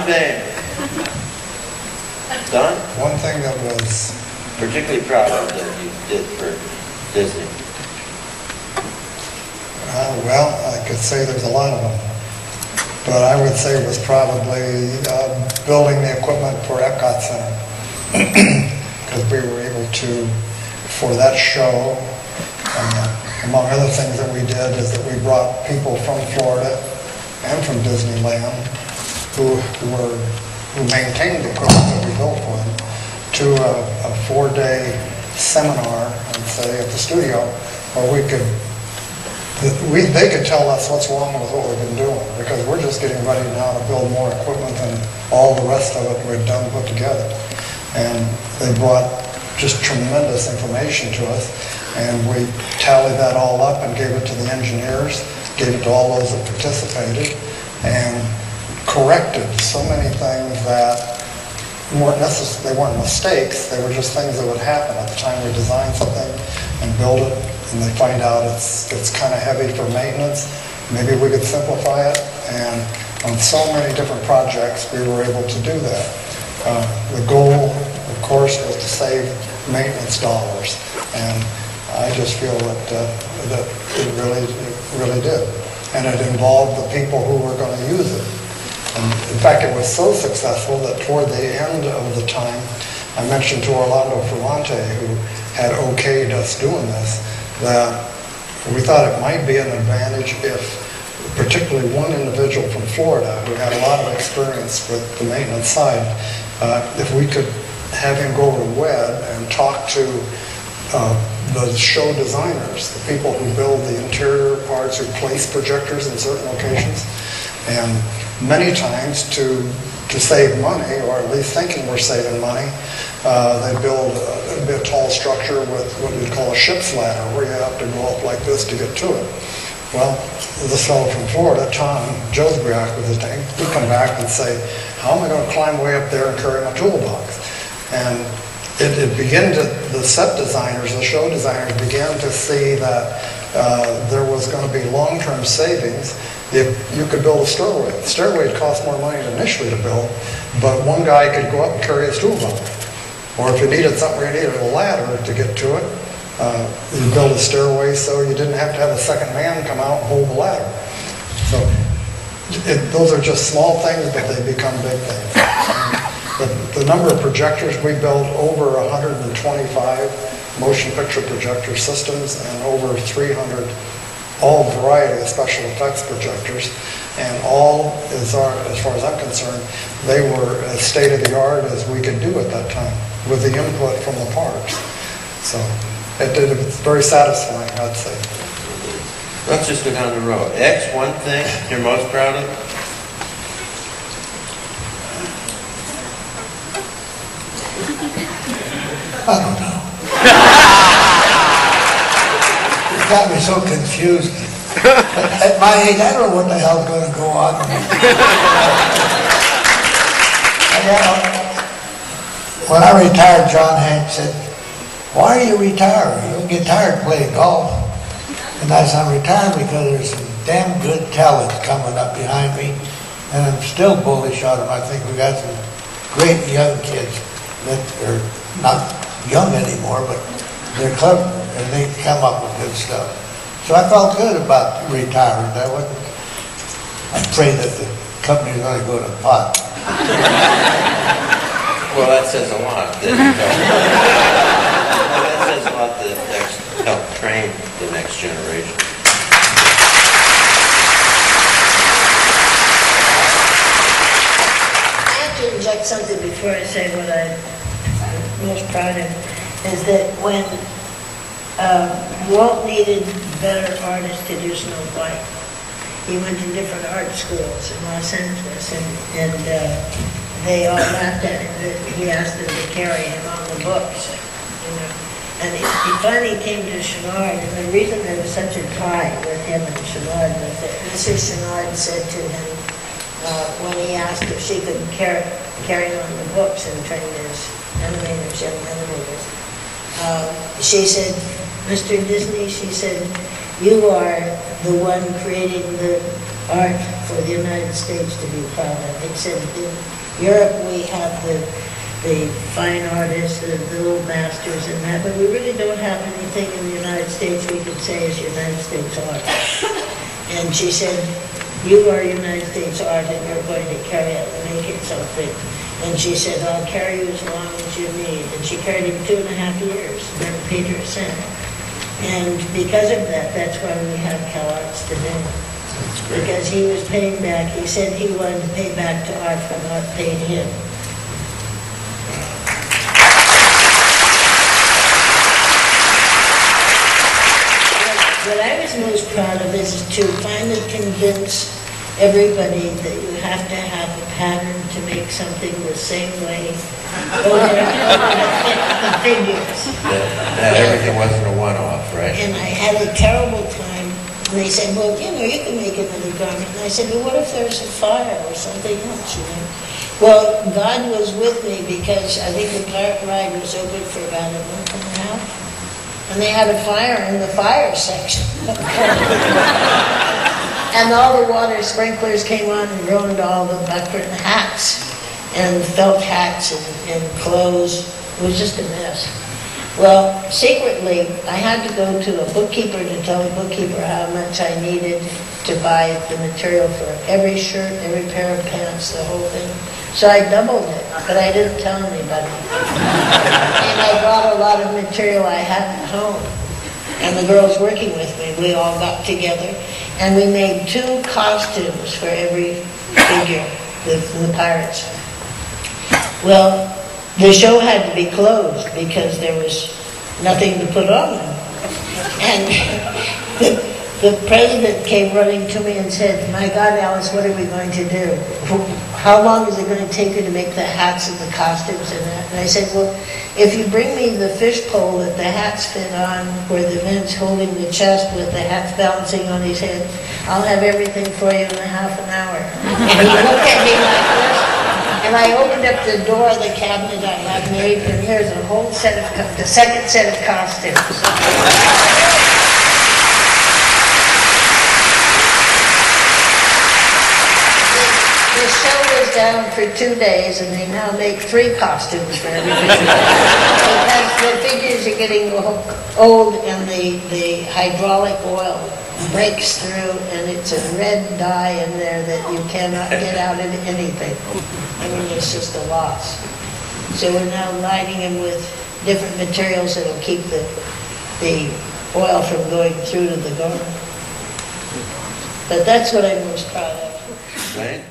thing. Don? One thing that was particularly proud of that you did for Disney. Well, I could say there's a lot of them, but I would say it was probably building the equipment for Epcot Center, because we were able to, for that show, among other things that we did, is that we brought people from Florida and from Disneyland who maintained the equipment that we built for them to a 4-day seminar, I'd say, at the studio, where they could tell us what's wrong with what we've been doing, because we're just getting ready now to build more equipment than all the rest of it we've done put together. And they brought just tremendous information to us, and we tallied that all up and gave it to the engineers, gave it to all those that participated, and corrected so many things that weren't necessarily, they weren't mistakes, they were just things that would happen at the time we designed something and build it, and they find out it's kind of heavy for maintenance. Maybe we could simplify it, and on so many different projects we were able to do that. The goal, of course, was to save maintenance dollars, and I just feel that it really did, and it involved the people who were going to use it. And in fact, it was so successful that toward the end of the time, I mentioned to Orlando Ferrante, who had okayed us doing this, that we thought it might be an advantage if particularly one individual from Florida who had a lot of experience with the maintenance side, if we could have him go over to WED and talk to the show designers, the people who build the interior parts, who place projectors in certain locations, and many times to save money, or at least thinking we're saving money, they build a tall structure with what you'd call a ship's ladder, where you have to go up like this to get to it. Well, this fellow from Florida, Tom Josbriak was his name, he'd come back and say, how am I going to climb way up there and carry my toolbox? And it began to, the set designers, the show designers began to see that there was going to be long-term savings if you could build a stairway. The stairway would cost more money initially to build, but one guy could go up and carry his toolbox. Or if you needed something where you needed a ladder to get to it, you build a stairway so you didn't have to have a second man come out and hold the ladder. So those are just small things, but they become big things. The number of projectors, we built over 125 motion picture projector systems and over 300 all variety of special effects projectors, and all, as far as I'm concerned, they were as state-of-the-art as we could do at that time with the input from the parks. So it's very satisfying, I'd say. Let's just go down the road. X, one thing you're most proud of? I don't know. It got me so confused. At my age, I don't know what the hell's going to go on. When I retired, John Hanks said, why are you retiring? You don't get tired playing golf. And I said, I'm retiring because there's some damn good talent coming up behind me, and I'm still bullish on them. I think we got some great young kids that are not young anymore, but they're clever, and they come up with good stuff. So I felt good about retiring. I pray that the company's going to go to pot. Well, that says a lot. That says a lot that help train the next generation. I have to inject something before I say what I'm most proud of, is that when Walt needed better artists to do Snow White, he went to different art schools in Los Angeles, and they all laughed at him that he asked them to carry him on the books, you know. And he finally came to Chenard, and the reason there was such a tie with him and Chenard was that Mrs. Chenard said to him, when he asked if she could carry on the books and train his animators, young animators, she said, Mr. Disney, she said, you are the one creating the art for the United States to be proud of. It said in Europe we have the fine artists, the little masters and that, but we really don't have anything in the United States we could say is United States art. And she said, you are United States art and you're going to carry it and make it something. And she said, I'll carry you as long as you need. And she carried him 2.5 years, never paid her a cent. And because of that, that's why we have CalArts today. That's great. Because he was paying back, he said he wanted to pay back to art for not paying him. What I was most proud of is to finally convince everybody that you have to have a pattern to make something the same way over the figures. That everything wasn't a one-off, right? And I had a terrible time. And they said, well, you know, you can make another garment. And I said, well, what if there's a fire or something else, you know? Well, God was with me because I think the pirate ride was open for about a month and a half. And they had a fire in the fire section. And all the water sprinklers came on and ruined all the bucket hats and felt hats and clothes. It was just a mess. Well, secretly, I had to go to a bookkeeper to tell the bookkeeper how much I needed to buy the material for every shirt, every pair of pants, the whole thing. So I doubled it, but I didn't tell anybody. And I brought a lot of material I had at home. And the girls working with me, we all got together, and we made 2 costumes for every figure, the pirates. Well, the show had to be closed because there was nothing to put on them. And the president came running to me and said, my God, Alice, what are we going to do? How long is it going to take you to make the hats and the costumes and that? And I said, well, if you bring me the fishpole that the hats fit on, where the man's holding the chest with the hats balancing on his head, I'll have everything for you in a half an hour. And he looked at me like this, and I opened up the door of the cabinet I had made, and here's a whole set of, the second set of costumes. The show was down for 2 days, and they now make 3 costumes for everything. Because the figures are getting old, and the hydraulic oil breaks through, and it's a red dye in there that you cannot get out of anything. I mean, it's just a loss. So we're now lining them with different materials that will keep the oil from going through to the garment. But that's what I'm most proud of. Right?